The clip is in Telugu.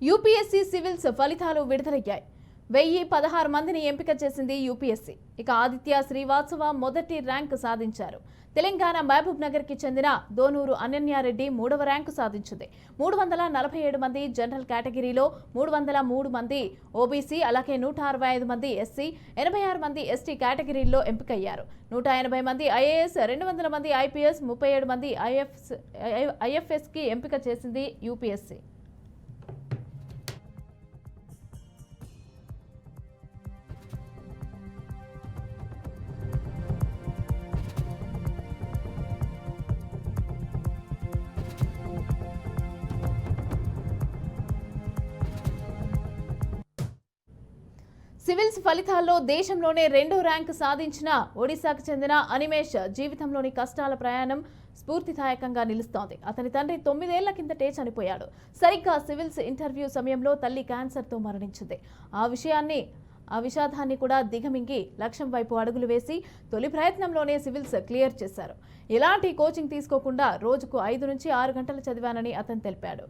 యూపీఎస్సీ సివిల్స్ ఫలితాలు విడుదలయ్యాయి. 1016 మందిని ఎంపిక చేసింది యూపీఎస్సీ. ఇక ఆదిత్య శ్రీవాత్సవ మొదటి ర్యాంకు సాధించారు. తెలంగాణ మహబూబ్ నగర్ కి చెందిన దోనూరు అనన్యారెడ్డి 3వ ర్యాంకు సాధించింది. 347 మంది జనరల్ కేటగిరీలో, 303 మంది ఓబీసీ, అలాగే 165 మంది ఎస్సీ, 86 మంది ఎస్టీ కేటగిరీల్లో ఎంపికయ్యారు. 180 మంది ఐఏఎస్, 200 మంది ఐపీఎస్, 37 మంది ఐఎఫ్ఎస్ కి ఎంపిక చేసింది యూపీఎస్సీ. సివిల్స్ ఫలితాల్లో దేశంలోనే 2వ ర్యాంకు సాధించిన ఒడిశాకు చెందిన అనిమేష్ జీవితంలోని కష్టాల ప్రయాణం స్ఫూర్తిదాయకంగా నిలుస్తోంది. అతని తండ్రి 9 ఏళ్ల కిందటే చనిపోయాడు. సరిగ్గా సివిల్స్ ఇంటర్వ్యూ సమయంలో తల్లి క్యాన్సర్తో మరణించింది. ఆ విషాదాన్ని కూడా దిగమింగి లక్ష్యం వైపు అడుగులు వేసి తొలి ప్రయత్నంలోనే సివిల్స్ క్లియర్ చేశారు. ఎలాంటి కోచింగ్ తీసుకోకుండా రోజుకు 5 నుంచి 6 గంటలు చదివానని అతను తెలిపాడు.